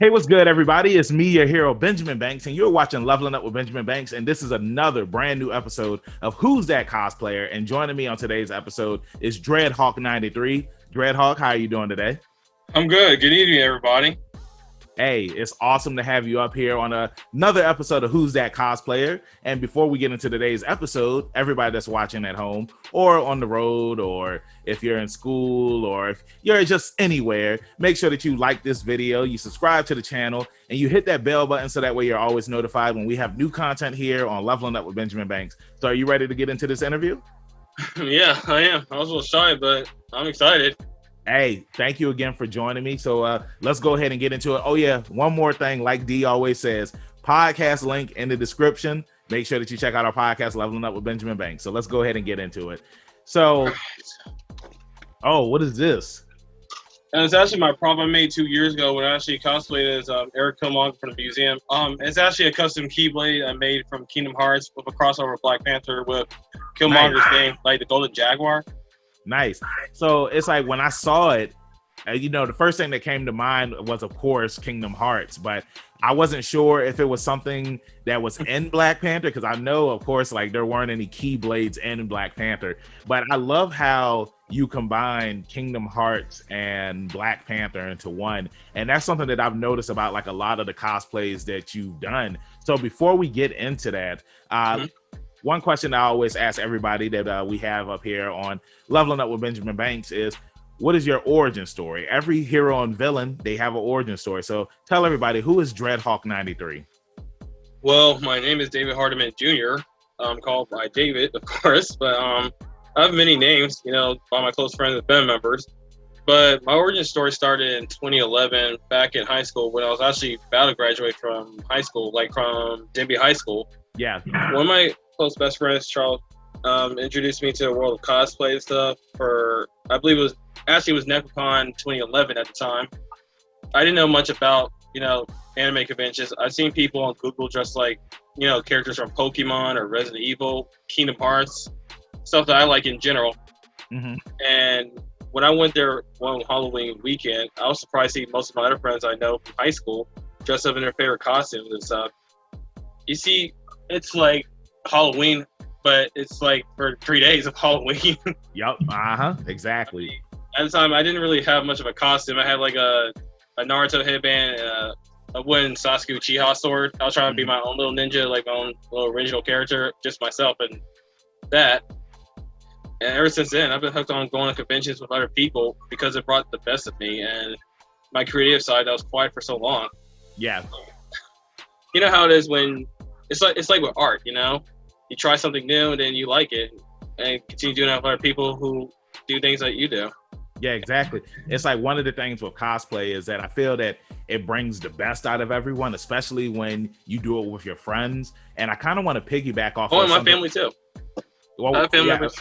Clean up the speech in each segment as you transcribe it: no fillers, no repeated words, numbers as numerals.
Hey, what's good, everybody? It's me, your hero, Benjamin Banks, and you're watching Leveling Up with Benjamin Banks, and this is another brand new episode of Who's That Cosplayer? And joining me on today's episode is DreadHawk93. DreadHawk, how are you doing today? I'm good. Good evening, everybody. Hey, it's awesome to have you up here on another episode of Who's That Cosplayer. And before we get into today's episode, everybody that's watching at home or on the road, or if you're in school, or if you're just anywhere, make sure that you like this video, you subscribe to the channel, and you hit that bell button so that way you're always notified when we have new content here on Leveling Up with Benjamin Banks. So are you ready to get into this interview? Yeah, I am. I was a little shy, but I'm excited. Hey, thank you again for joining me. So let's go ahead and get into it. Oh yeah, one more thing, like D always says, podcast link in the description. Make sure that you check out our podcast, Leveling Up with Benjamin Banks. So let's go ahead and get into it. So, oh, what is this? And it's actually my prop I made 2 years ago when I actually cosplayed as Eric Killmonger from the museum. It's actually a custom keyblade I made from Kingdom Hearts with a crossover Black Panther with Killmonger's name, like the Golden Jaguar. Nice. So it's like when I saw it, the first thing that came to mind was, of course, Kingdom Hearts, but I wasn't sure if it was something that was in Black Panther, because I know, of course, like there weren't any Keyblades in Black Panther, but I love how you combine Kingdom Hearts and Black Panther into one, and that's something that I've noticed about like a lot of the cosplays that you've done. So before we get into that, one question I always ask everybody that we have up here on Leveling Up with Benjamin Banks is, what is your origin story? Every hero and villain, they have an origin story. So tell everybody, who is DreadHawk93? Well, my name is David Hardiman Jr. I'm called by David, of course, but I have many names, by my close friends and family members. But my origin story started in 2011, back in high school, when I was actually about to graduate from high school, like from Denby High School. Yeah. One of my close best friends, Charles, introduced me to the world of cosplay stuff for, I believe it was NecoCon 2011 at the time. I didn't know much about, anime conventions. I've seen people on Google dressed like, characters from Pokemon or Resident Evil, Kingdom Hearts, stuff that I like in general. Mm-hmm. And when I went there one Halloween weekend, I was surprised to see most of my other friends I know from high school dressed up in their favorite costumes and stuff. You see, it's like Halloween, but it's like for 3 days of Halloween. Yep. Exactly. At the time, I didn't really have much of a costume. I had like a Naruto headband and a wooden Sasuke Uchiha sword. I was trying to be my own little ninja, like my own little original character, just myself and that. And ever since then, I've been hooked on going to conventions with other people because it brought the best of me and my creative side that was quiet for so long. Yeah. You know how it is when it's like with art, you try something new and then you like it and continue doing it with other people who do things that you do. Yeah, exactly. It's like one of the things with cosplay is that I feel that it brings the best out of everyone, especially when you do it with your friends. And I kind of want to piggyback off. Oh, and my family too. Well, family members.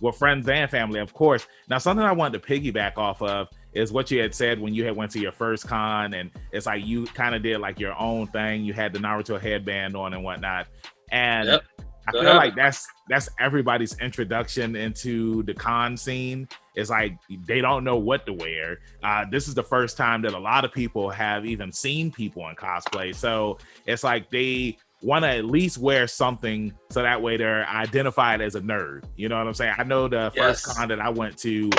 Well, friends and family, of course. Now, something I wanted to piggyback off of is what you had said when you had went to your first con, and it's like you kind of did like your own thing. You had the Naruto headband on and whatnot. And yep. I feel like that's everybody's introduction into the con scene. It's like they don't know what to wear. This is the first time that a lot of people have even seen people in cosplay. So it's like they want to at least wear something so that way they're identified as a nerd. You know what I'm saying? I know the first con that I went to,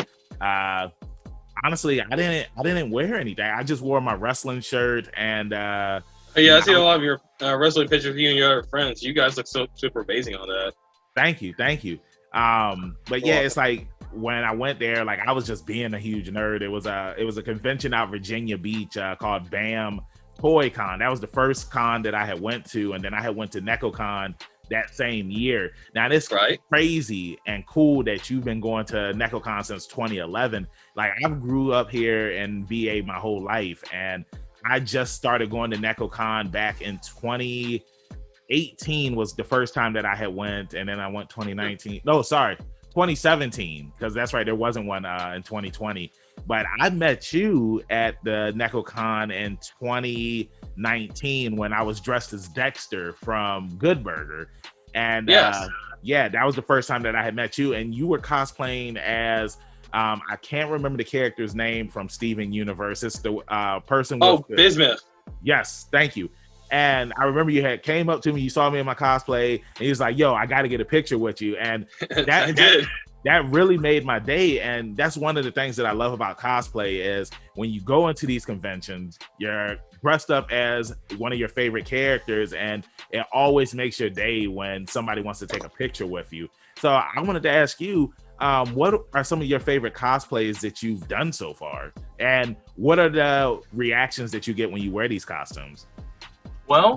honestly, I didn't wear anything. I just wore my wrestling shirt and I see a lot of your wrestling pictures of you and your other friends. You guys look so super amazing on that. Thank you. But yeah, it's like when I went there, like I was just being a huge nerd. It was a convention out Virginia Beach called BAM Toy Con. That was the first con that I had went to, and then I had went to NecoCon that same year. Now it's crazy and cool that you've been going to NecoCon since 2011. Like I grew up here in VA my whole life, and I just started going to NecoCon back in 2018 was the first time that I had went, and then I went 2017, because that's right, there wasn't one in 2020. But I met you at the NecoCon in 2019 when I was dressed as Dexter from Good Burger. And that was the first time that I had met you, and you were cosplaying as I can't remember the character's name from Steven Universe. It's the person with Bismuth. Yes, thank you. And I remember you had came up to me, you saw me in my cosplay, and he was like, "Yo, I got to get a picture with you." And I that did. that really made my day. And that's one of the things that I love about cosplay is when you go into these conventions, you're dressed up as one of your favorite characters, and it always makes your day when somebody wants to take a picture with you. So I wanted to ask you, what are some of your favorite cosplays that you've done so far? And what are the reactions that you get when you wear these costumes? Well,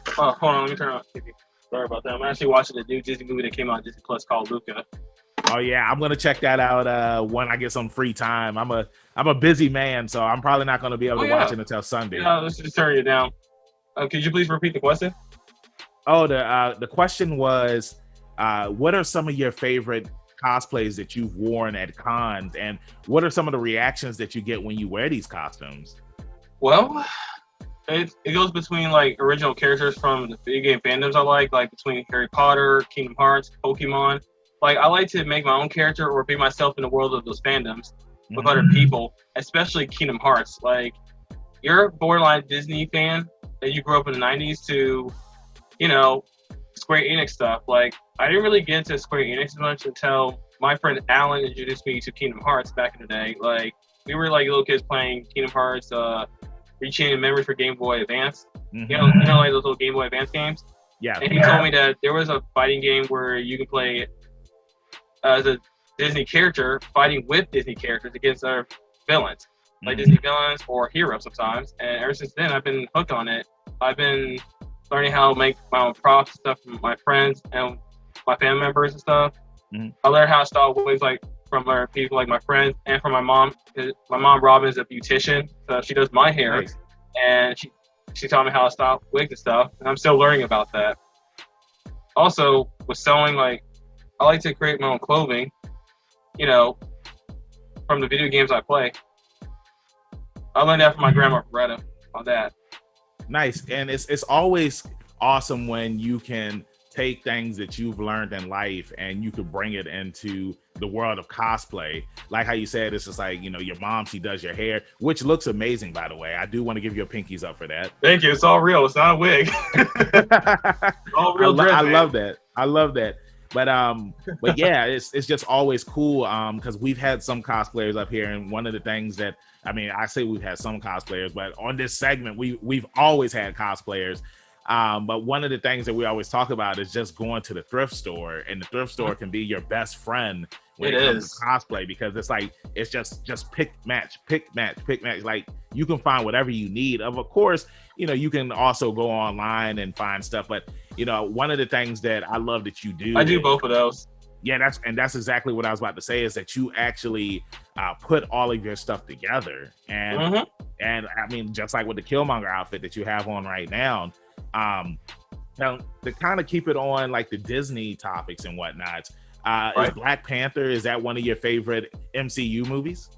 hold on, let me turn on TV. Sorry about that. I'm actually watching the new Disney movie that came out on Disney Plus called Luca. Oh yeah, I'm gonna check that out when I get some free time. I'm a busy man, so I'm probably not gonna be able to watch it until Sunday. Yeah, let's just turn it down. Could you please repeat the question? Oh, the question was, what are some of your favorite cosplays that you've worn at cons, and what are some of the reactions that you get when you wear these costumes? Well, it goes between like original characters from the video game fandoms I like between Harry Potter, Kingdom Hearts, Pokemon. Like I like to make my own character or be myself in the world of those fandoms with other people, especially Kingdom Hearts. Like you're a borderline Disney fan that you grew up in the 90s to, you know, Square Enix stuff. Like I didn't really get into Square Enix as much until my friend Alan introduced me to Kingdom Hearts back in the day. Like we were like little kids playing Kingdom Hearts, Reaching Memories for Game Boy Advance. You know, like those little Game Boy Advance games. Yeah. And he told me that there was a fighting game where you can play as a Disney character fighting with Disney characters against other villains, like Disney villains or heroes sometimes. And ever since then, I've been hooked on it. I've been learning how to make my own props and stuff from my friends and my family members and stuff. I learned how to style wigs like from other people like my friends and from my mom. My mom Robin is a beautician, so she does my hair. Nice. And she taught me how to style wigs and stuff, and I'm still learning about that. Also, with sewing, like I like to create my own clothing, you know, from the video games I play. I learned that from my grandma Beretta on that. Nice. And it's always awesome when you can take things that you've learned in life and you could bring it into the world of cosplay. Like how you said, it's just like, you know, your mom, she does your hair, which looks amazing, by the way. I do want to give you a pinkies up for that. Thank you. It's all real. It's not a wig. All real. I love that. I love that. But yeah, it's just always cool because we've had some cosplayers up here, and one of the things that I say we've had some cosplayers, but on this segment we've always had cosplayers. But one of the things that we always talk about is just going to the thrift store, and the thrift store can be your best friend when it comes to cosplay, because it's like it's just pick match. Like you can find whatever you need. Of course, you know, you can also go online and find stuff, but you know, one of the things that I love that you do, I do both of those. Yeah, that's exactly what I was about to say, is that you actually put all of your stuff together, and just like with the Killmonger outfit that you have on right now. Now to kind of keep it on like the Disney topics and whatnot, is Black Panther, is that one of your favorite MCU movies?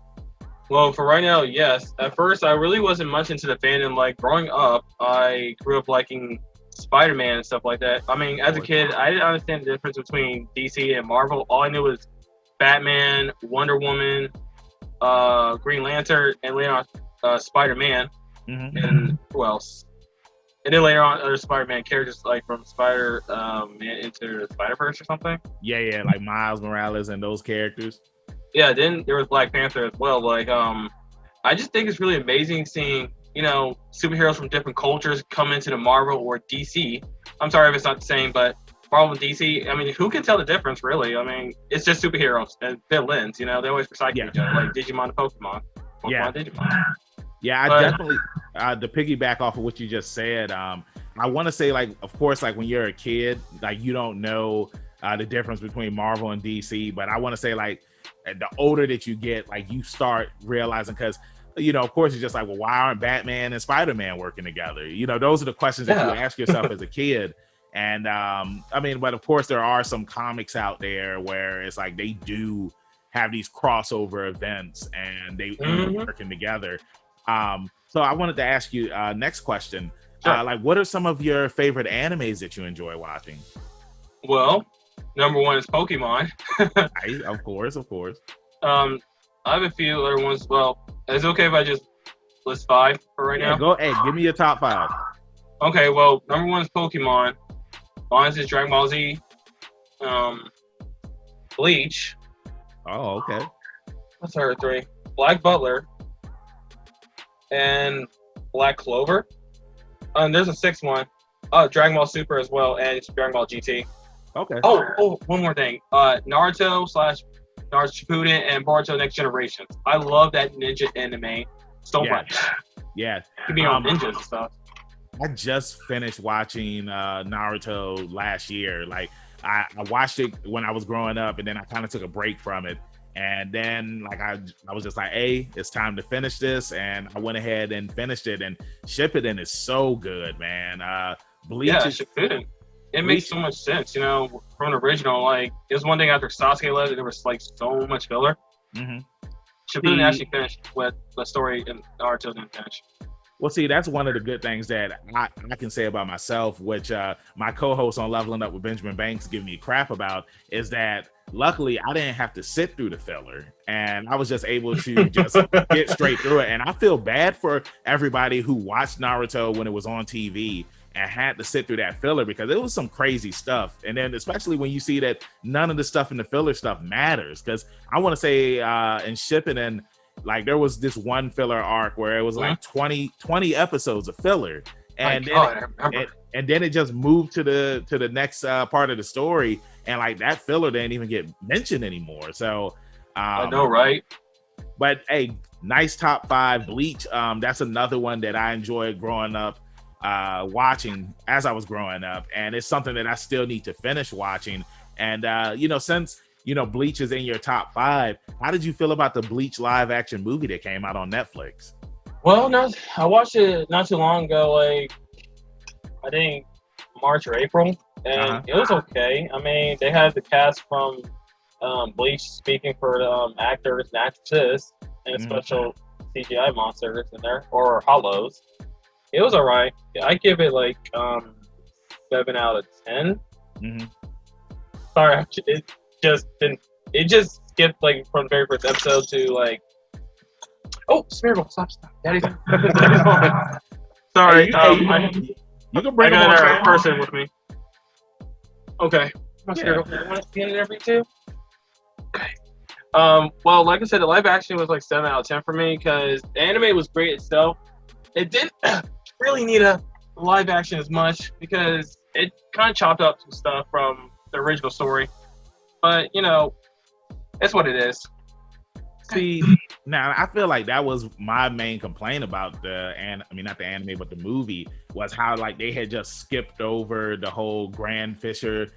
Well, for right now, yes. At first, I really wasn't much into the fandom. Like growing up, I grew up liking Spider-Man and stuff like that. I mean, as a kid, I didn't understand the difference between DC and Marvel. All I knew was Batman, Wonder Woman, Green Lantern, and later on Spider-Man, and who else? And then later on, other Spider-Man characters like from Spider-Man into Spider-Verse or something. Yeah, like Miles Morales and those characters. Yeah, then there was Black Panther as well. Like, I just think it's really amazing seeing, you know, superheroes from different cultures come into the Marvel or DC. I'm sorry if it's not the same, but Marvel and DC, I mean, who can tell the difference, really? I mean, it's just superheroes and villains, you know? They always recycle each other, like Digimon and Pokemon. Digimon. Yeah, I definitely, to piggyback off of what you just said, I want to say, like, of course, like when you're a kid, like you don't know the difference between Marvel and DC, but I want to say, like, the older that you get, like you start realizing, because, you know, of course, it's just like, well, why aren't Batman and Spider-Man working together? You know, those are the questions that you ask yourself as a kid. And but of course, there are some comics out there where it's like they do have these crossover events and they end up working together. So I wanted to ask you next question. Sure. Like, what are some of your favorite animes that you enjoy watching? Well, number one is Pokemon. Of course. I have a few other ones. Well, it's okay if I just list 5 for right now. Go. Hey, give me your top 5. Okay, well, number 1 is Pokemon. Mine is Dragon Ball Z. Bleach. Oh, okay. What's our 3? Black Butler. And Black Clover. And there's a 6th one. Dragon Ball Super as well, and Dragon Ball GT. Okay. Oh, one more thing. Naruto / Naruto Shippuden and Boruto Next Generation. I love that ninja anime so much. Yeah. Could be on ninjas and stuff. I just finished watching Naruto last year. Like I watched it when I was growing up, and then I kind of took a break from it. And then like I was just like, hey, it's time to finish this. And I went ahead and finished it. And Shippuden is so good, man. Bleach Shippuden. It makes so much sense, you know, from the original. Like, it was one thing after Sasuke left, there was like so much filler. Mm-hmm. Shippuden actually finished with the story, and Naruto didn't finish. Well, see, that's one of the good things that I can say about myself, which my co-host on Leveling Up with Benjamin Banks give me crap about, is that luckily I didn't have to sit through the filler, and I was just able to just get straight through it. And I feel bad for everybody who watched Naruto when it was on TV and had to sit through that filler, because it was some crazy stuff. And then especially when you see that none of the stuff in the filler stuff matters, because I want to say in Shippuden, like there was this one filler arc where it was like 20 episodes of filler, and then it just moved to the next part of the story, and like that filler didn't even get mentioned anymore. So I know, right? But hey, nice top 5. Bleach, that's another one that I enjoyed growing up, watching as I was growing up, and it's something that I still need to finish watching. And you know, since Bleach is in your top 5, how did you feel about the Bleach live action movie that came out on Netflix? Well, I watched it not too long ago, like I think March or April, and it was okay. I mean, they had the cast from Bleach speaking for the actors and actresses, and special CGI monsters in there, or hollows. It was alright. I give it like 7 out of 10. Sorry, it just skipped like from the very first episode to like, Smeargle, stop, Daddy's home. Sorry, you can bring a person with me. Okay, Smeargle, you want to be in it every 2? Okay. Well, like I said, the live action was like 7 out of 10 for me, because the anime was great itself. It didn't really need a live action as much, because it kind of chopped up some stuff from the original story. But, it's what it is. See, now I feel like that was my main complaint about not the anime, but the movie, was how like they had just skipped over the whole Grand Fisher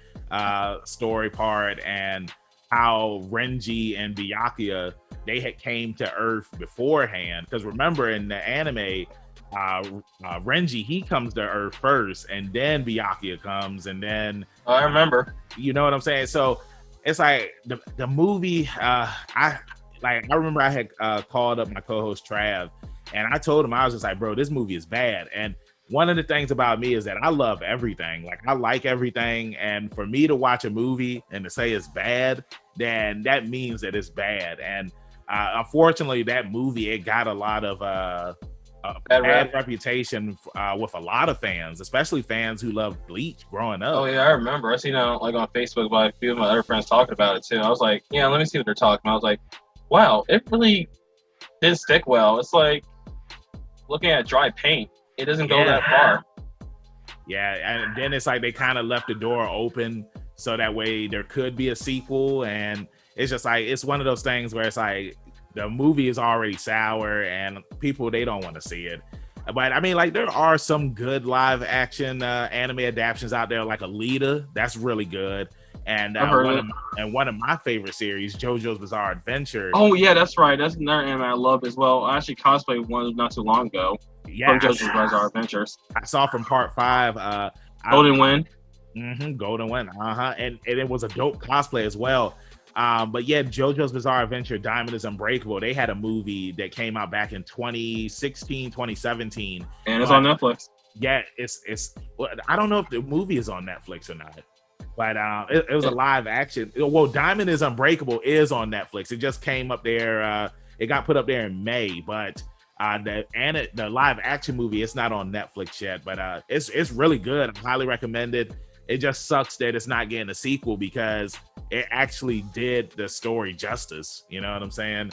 story part, and how Renji and Byakuya, they had came to Earth beforehand. Because remember, in the anime, Renji, he comes to Earth first, and then Byakuya comes, and then I remember. You know what I'm saying? So it's like the movie. I remember I had called up my co-host Trav, and I told him, I was just like, bro, this movie is bad. And one of the things about me is that I love everything. Like, I like everything, and for me to watch a movie and to say it's bad, then that means that it's bad. And unfortunately, that movie, it got a lot of bad reputation with a lot of fans, especially fans who love Bleach growing up. Oh yeah, I remember. I seen like on Facebook by a few of my other friends talking about it too. I was like, yeah, let me see what they're talking about. I was like, wow, it really didn't stick well. It's like looking at dry paint. It doesn't go that far. Yeah, and then it's like they kind of left the door open so that way there could be a sequel, and it's just like, it's one of those things where it's like the movie is already sour and people, they don't want to see it. But I mean, like, there are some good live action anime adaptations out there, like Alita, that's really good. And one of my favorite series, JoJo's Bizarre Adventure. Oh yeah, that's right. That's another anime I love as well. I actually cosplayed one not too long ago. Yeah, from JoJo's Bizarre Adventures. I saw from part 5. Golden Wind. Golden Wind. And it was a dope cosplay as well. But yeah, JoJo's Bizarre Adventure, Diamond is Unbreakable, they had a movie that came out back in 2016, 2017. And it's on Netflix. Yeah, it's I don't know if the movie is on Netflix or not. But it was a live action. Well, Diamond is Unbreakable is on Netflix. It just came up there. It got put up there in May. But The live action movie, it's not on Netflix yet, but it's really good. I highly recommend it. It just sucks that it's not getting a sequel because it actually did the story justice. You know what I'm saying?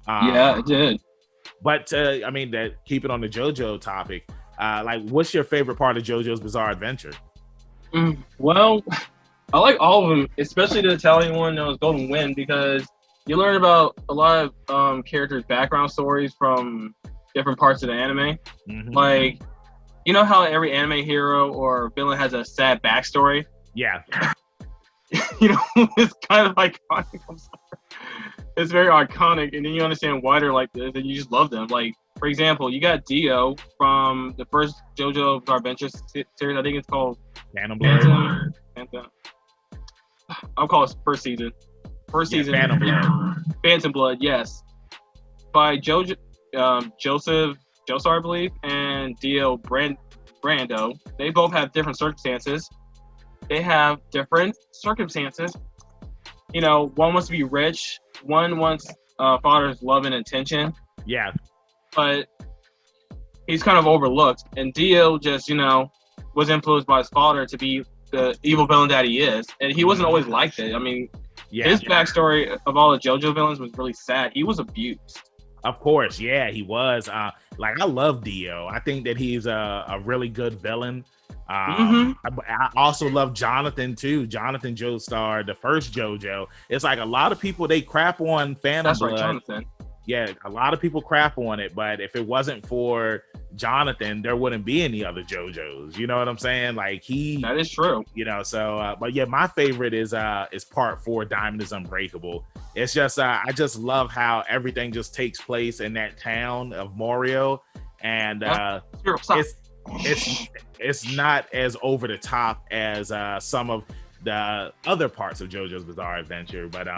Yeah, it did. But I mean, that keep it on the JoJo topic. Like, what's your favorite part of JoJo's Bizarre Adventure? Well, I like all of them, especially the Italian one that was Golden Wind, because you learn about a lot of characters' background stories from different parts of the anime. Like, you know how every anime hero or villain has a sad backstory? Yeah. You know, it's kind of iconic. I'm sorry. It's very iconic, and then you understand why they're like this, and you just love them. Like, for example, you got Dio from the first JoJo Bizarre Adventure series. I think it's called Phantom Blood. I'll call it first season. Phantom Blood. Phantom Blood, yes. By Joseph, I believe, and Dio Brando. They both have different circumstances. You know, one wants to be rich. One wants father's love and attention. Yeah. But he's kind of overlooked. And Dio just, you know, was influenced by his father to be the evil villain that he is. And he wasn't always like that. I mean, his backstory of all the JoJo villains was really sad. He was abused. Of course, yeah, he was. Like, I love Dio. I think that he's a really good villain. I also love Jonathan too. Jonathan Joestar, the first JoJo. It's like a lot of people, they crap on Phantom That's Blood. right, Jonathan. Yeah, a lot of people crap on it, but if it wasn't for Jonathan, there wouldn't be any other JoJos. You know what I'm saying? Like, that is true. You know, so but yeah, my favorite is part 4, Diamond is Unbreakable. It's just I just love how everything just takes place in that town of Morio, and it's not as over the top as some of the other parts of JoJo's Bizarre Adventure, but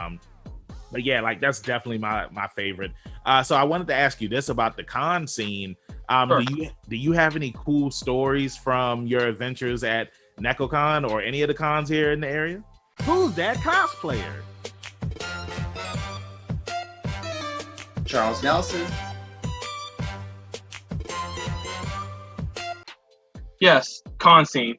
yeah, like, that's definitely my favorite. So I wanted to ask you this about the con scene. Sure. Do you have any cool stories from your adventures at NecoCon or any of the cons here in the area? Who's that cosplayer? Charles Nelson. Yes, con scene.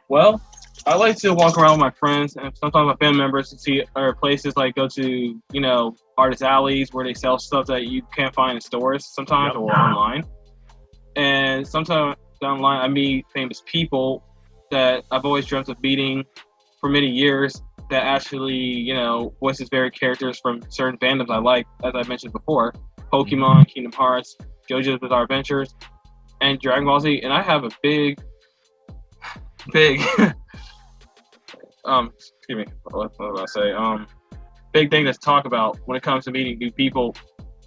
Well, I like to walk around with my friends and sometimes my family members to see other places, like go to, you know, artist alleys where they sell stuff that you can't find in stores sometimes or online. And sometimes online I meet famous people that I've always dreamt of meeting for many years that actually, you know, voices various characters from certain fandoms I like, as I mentioned before. Pokemon, Kingdom Hearts, JoJo's Bizarre Adventures, and Dragon Ball Z. And I have a big excuse me, what did I say? Big thing to talk about when it comes to meeting new people.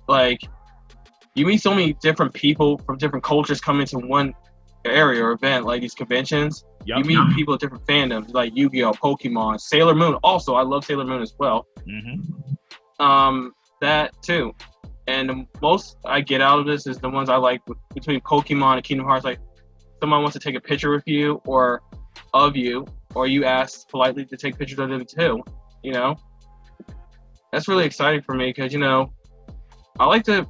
Like, you meet so many different people from different cultures come into one area or event, like these conventions. You meet people of different fandoms, like Yu-Gi-Oh, Pokemon, Sailor Moon. Also, I love Sailor Moon as well. That too. And the most I get out of this is the ones I like between Pokemon and Kingdom Hearts. Like, someone wants to take a picture with you or of you, or you ask politely to take pictures of them too. You know, that's really exciting for me because, you know, I like to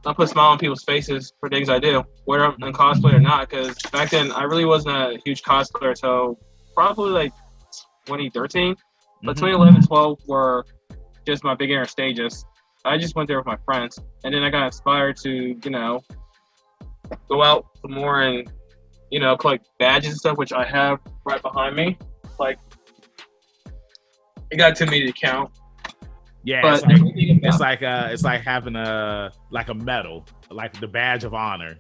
put a smile on people's faces for things I do, whether I'm in cosplay or not. Because back then I really wasn't a huge cosplayer until probably like 2013, but 2011, 12 were just my beginner stages. I just went there with my friends, and then I got inspired to, you know, go out some more and, you know, collect badges and stuff, which I have right behind me. Like, it got too many to count. Yeah, but it's like having a medal, like the badge of honor.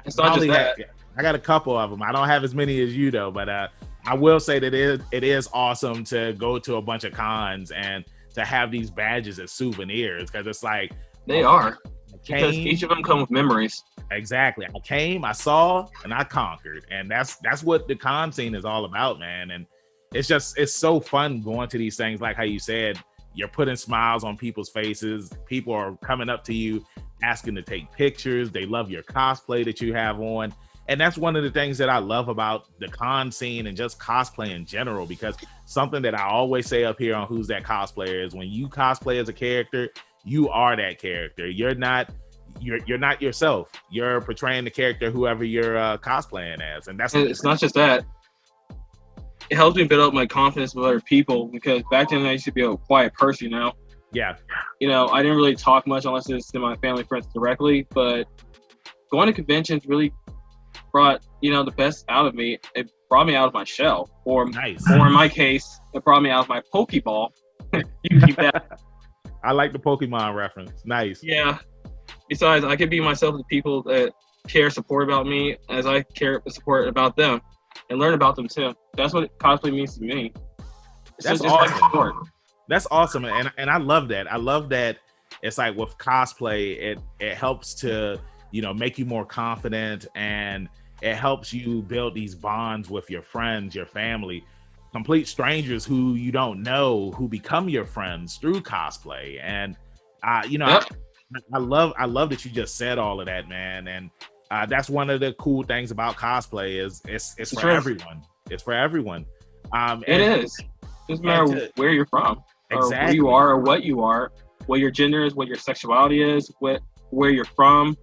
It's not just that. I got a couple of them. I don't have as many as you though, but I will say that it is awesome to go to a bunch of cons and to have these badges as souvenirs, because it's like they are. Because each of them come with memories. Exactly. I came, I saw, and I conquered. And that's what the con scene is all about, man. And it's so fun going to these things. Like how you said, you're putting smiles on people's faces. People are coming up to you, asking to take pictures. They love your cosplay that you have on. And that's one of the things that I love about the con scene and just cosplay in general, because something that I always say up here on Who's That Cosplayer is when you cosplay as a character, you are that character. You're not you're not yourself. You're portraying the character whoever you're cosplaying as, and it's not just that. It helps me build up my confidence with other people, because back then I used to be a quiet person, Yeah. I didn't really talk much unless it's to my family friends directly, but going to conventions really brought, the best out of me. It brought me out of my shell, or Nice. Or in my case, it brought me out of my Pokeball. You can keep that. I like the Pokemon reference. Nice. Yeah. Besides, I can be myself to people that care, support about me as I care, support about them, and learn about them too. That's what cosplay means to me. That's just awesome. like sport. That's awesome, and I love that. I love that. It's like with cosplay, it helps to make you more confident, and it helps you build these bonds with your friends, your family, complete strangers who you don't know, who become your friends through cosplay. And Yep. I love that you just said all of that, man. And that's one of the cool things about cosplay is it's for everyone. It's for everyone. It is. Doesn't matter where you're from, exactly, or who you are, or what you are, what your gender is, what your sexuality is, where you're from,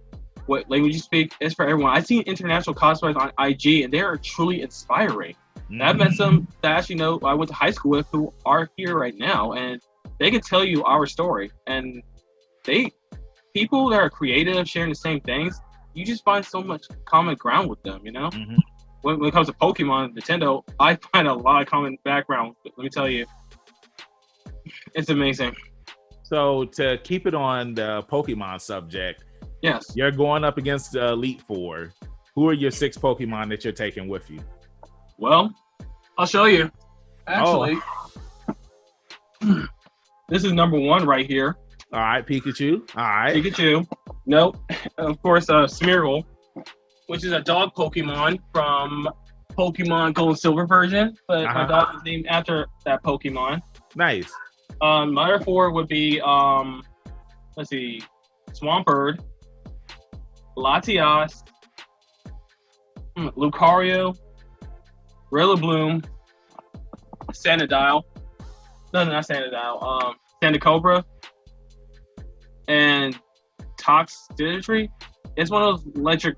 what language you speak. It's for everyone. I've seen international cosplayers on IG, and they are truly inspiring. Mm-hmm. I've met some that actually I went to high school with who are here right now, and they can tell you our story. And people that are creative, sharing the same things, you just find so much common ground with them, Mm-hmm. When it comes to Pokemon, Nintendo, I find a lot of common background. Let me tell you, it's amazing. So to keep it on the Pokemon subject, yes, you're going up against the Elite Four. Who are your 6 Pokemon that you're taking with you? Well, I'll show you. Actually, this is number 1 right here. All right, Pikachu. All right. Pikachu. Nope. Of course, Smeargle, which is a dog Pokemon from Pokemon Gold and Silver version, but my dog is named after that Pokemon. Nice. My other 4 would be, let's see, Swampert, Latias, Lucario, Rillaboom, Sandile. No, not Sandile. Sandacobra, and Toxtricity. It's one of those electric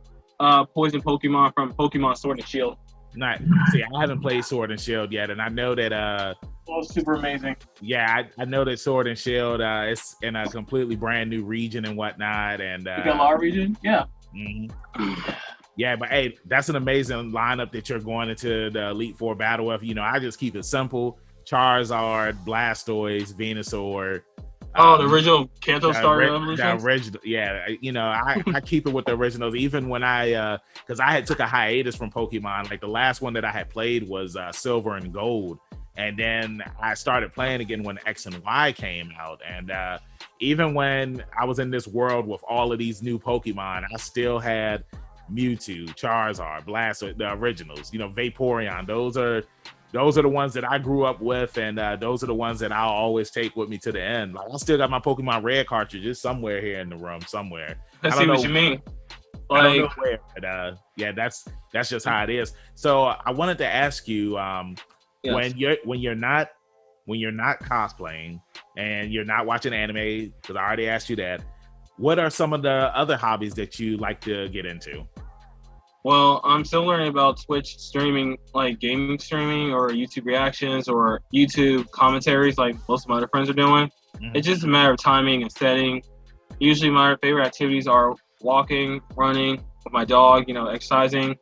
poison Pokemon from Pokemon Sword and Shield. Nice. See, I haven't played Sword and Shield yet, and I know that super amazing. Yeah, I know that Sword and Shield it's in a completely brand new region and whatnot, and the Galar region. Yeah. Mm-hmm. Yeah, but hey, that's an amazing lineup that you're going into the Elite Four battle with. I just keep it simple: Charizard, Blastoise, Venusaur. The original Kanto Star Evolution? The original, yeah. I keep it with the originals. Even when because I had took a hiatus from Pokemon. Like the last one that I had played was Silver and Gold. And then I started playing again when X and Y came out. And even when I was in this world with all of these new Pokemon, I still had Mewtwo, Charizard, Blastoise, the originals, Vaporeon. Those are the ones that I grew up with, and those are the ones that I'll always take with me to the end. Like I still got my Pokemon Red cartridges somewhere here in the room, somewhere. I see what you mean. I don't know where, but yeah, that's just how it is. So I wanted to ask you, when you're not cosplaying and you're not watching anime, because I already asked you that, what are some of the other hobbies that you like to get into? Well, I'm still learning about Twitch streaming, like gaming streaming or YouTube reactions or YouTube commentaries like most of my other friends are doing. Mm-hmm. It's just a matter of timing and setting. Usually my favorite activities are walking, running with my dog, exercising,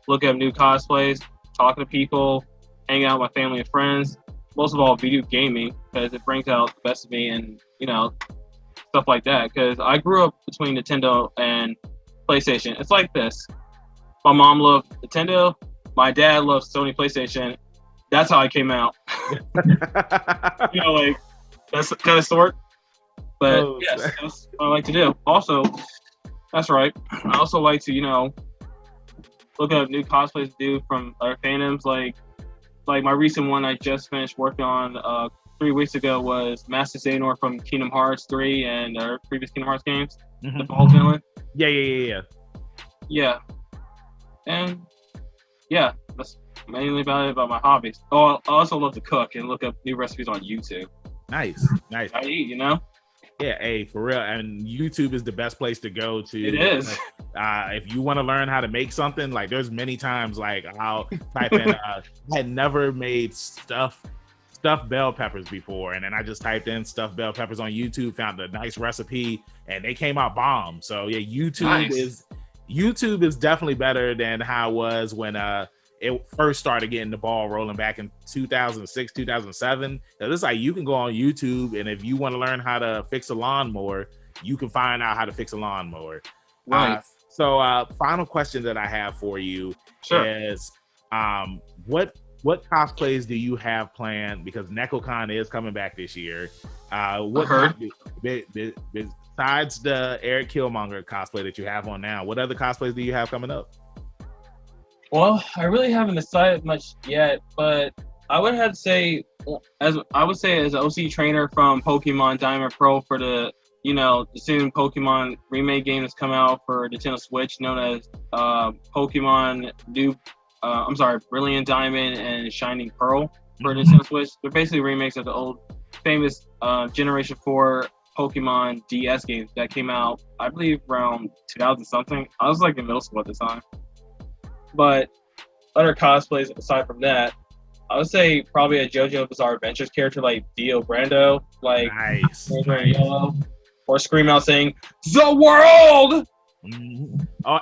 looking at new cosplays, talking to people, hanging out with my family and friends. Most of all, video gaming, because it brings out the best of me and, stuff like that. Because I grew up between Nintendo and PlayStation. It's like this. My mom loved Nintendo. My dad loves Sony PlayStation. That's how I came out. Like that's kind of sort. But yes, that's what I like to do. Also, that's right. I also like to, look at new cosplays to do from other fandoms. Like my recent one I just finished working on 3 weeks ago was Master Xehanort from Kingdom Hearts 3 and our previous Kingdom Hearts games. Mm-hmm. The Ball villain. Yeah. Yeah. And yeah, that's mainly about my hobbies. Oh, I also love to cook and look up new recipes on YouTube. Nice. I eat, Yeah, hey, for real. And YouTube is the best place to go to. It is. If you want to learn how to make something, like there's many times like I'll type in, I had never made stuffed bell peppers before. And then I just typed in stuffed bell peppers on YouTube, found a nice recipe, and they came out bomb. So yeah, YouTube is definitely better than how it was when it first started getting the ball rolling back in 2006, 2007. It's like you can go on YouTube, and if you want to learn how to fix a lawnmower, you can find out how to fix a lawnmower. Right. So final question that I have for you is what cosplays do you have planned? Because NecoCon is coming back this year. Besides the Eric Killmonger cosplay that you have on now, what other cosplays do you have coming up? Well, I really haven't decided much yet, but I would have to say, as an OC trainer from Pokemon Diamond Pro for the soon Pokemon remake game that's come out for Nintendo Switch, known as Pokemon Brilliant Diamond and Shining Pearl for Nintendo Switch. They're basically remakes of the old famous Generation 4 Pokemon DS games that came out, I believe, around 2000 something. I was like in middle school at the time. But other cosplays aside from that, I would say probably a JoJo Bizarre Adventures character like Dio Brando, like nice. Yellow, or scream out saying "The World." Oh,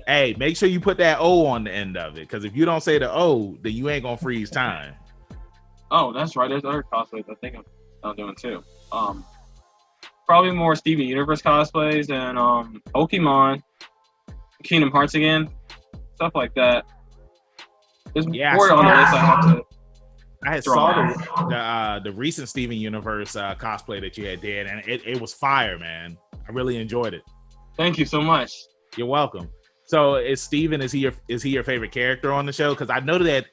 hey, make sure you put that O on the end of it, because if you don't say the O, then you ain't gonna freeze time. Oh, that's right. There's other cosplays I think I'm doing too. Probably more Steven Universe cosplays and Pokemon, Kingdom Hearts again. Stuff like that. There's more on the list I have to. I saw the recent Steven Universe cosplay that you had did, and it was fire, man. I really enjoyed it. Thank you so much. You're welcome. So, is he your favorite character on the show? Because I know that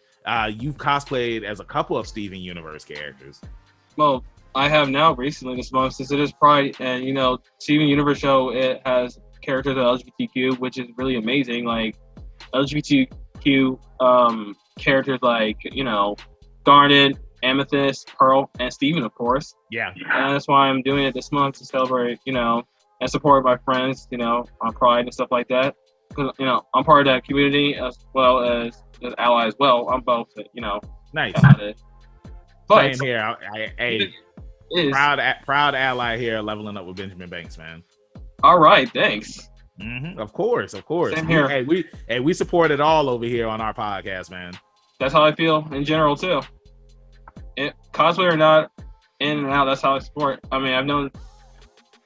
you've cosplayed as a couple of Steven Universe characters. Well, I have now recently this month, since it is Pride, and Steven Universe show, it has characters of LGBTQ, which is really amazing. Like LGBTQ characters like, Garnet, Amethyst, Pearl, and Steven, of course. Yeah. And that's why I'm doing it this month, to celebrate, and support my friends, on Pride and stuff like that. Because, I'm part of that community as well as an ally as well. I'm both, Nice. But same here. Proud ally here, leveling up with Benjamin Banks, man. All right, thanks. Of course. Same here. We support it all over here on our podcast, man. That's how I feel in general too. Cosplay or not, in and out, that's how I support. I mean,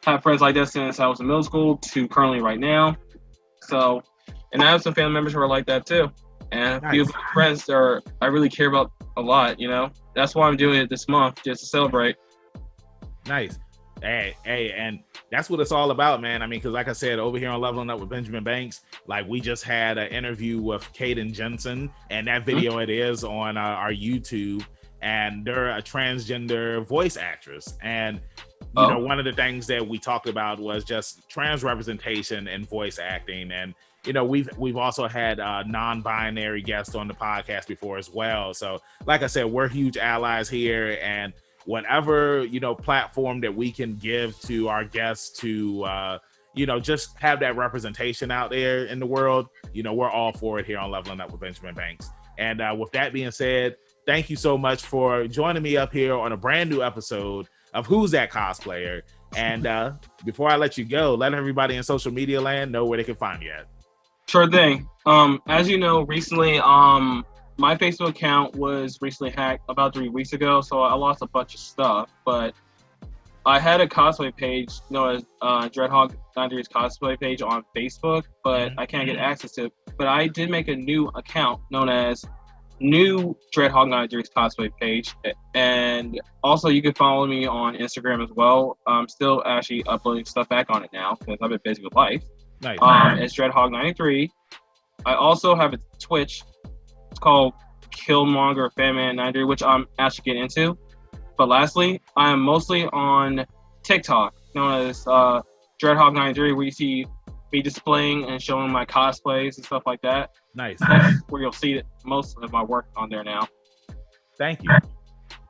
have friends like that since I was in middle school to currently right now. So, and I have some family members who are like that too. And a few of my friends I really care about a lot, That's why I'm doing it this month, just to celebrate. Nice. Hey, and that's what it's all about, man. I mean, because like I said, over here on Leveling Up with Benjamin Banks, like we just had an interview with Kaden Jensen, and that video it is on our YouTube, and they're a transgender voice actress. And one of the things that we talked about was just trans representation in voice acting. And we've also had non-binary guests on the podcast before as well. So like I said, we're huge allies here, and whatever platform that we can give to our guests to just have that representation out there in the world, we're all for it here on Leveling Up with Benjamin Banks. And with that being said, thank you so much for joining me up here on a brand new episode of Who's That Cosplayer. And before I let you go, let everybody in social media land know where they can find you at. Sure thing. As you know, recently my Facebook account was recently hacked about 3 weeks ago, so I lost a bunch of stuff. But I had a cosplay page known as DreadHawk93's cosplay page on Facebook, but I can't get access to it. But I did make a new account known as New DreadHawk93's cosplay page, and also you can follow me on Instagram as well. I'm still actually uploading stuff back on it now because I've been busy with life. Nice. It's DreadHawk93. I also have a Twitch. It's called Killmonger Fanman93, which I'm actually getting into. But lastly, I am mostly on TikTok, known as DreadHawk93, where you see me displaying and showing my cosplays and stuff like that. Nice. That's where you'll see most of my work on there now. Thank you.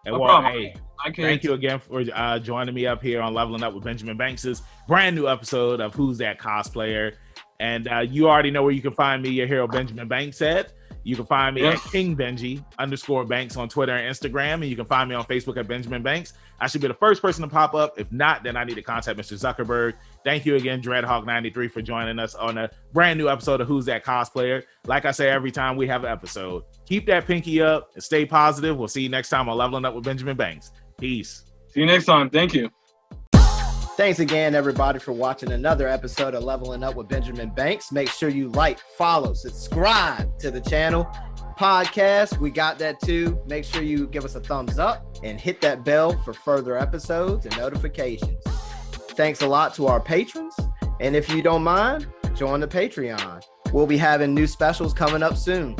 And No well, problem. hey, I can. thank you again for joining me up here on Leveling Up with Benjamin Banks' brand new episode of Who's That Cosplayer. And you already know where you can find me, your hero Benjamin Banks at. You can find me at King Benji _Banks on Twitter and Instagram. And you can find me on Facebook at Benjamin Banks. I should be the first person to pop up. If not, then I need to contact Mr. Zuckerberg. Thank you again, DreadHawk93, for joining us on a brand new episode of Who's That Cosplayer. Like I say every time we have an episode, keep that pinky up and stay positive. We'll see you next time on Leveling Up with Benjamin Banks. Peace. See you next time. Thank you. Thanks again, everybody, for watching another episode of Leveling Up with Benjamin Banks. Make sure you like, follow, subscribe to the channel. Podcast, we got that too. Make sure you give us a thumbs up and hit that bell for further episodes and notifications. Thanks a lot to our patrons. And if you don't mind, join the Patreon. We'll be having new specials coming up soon.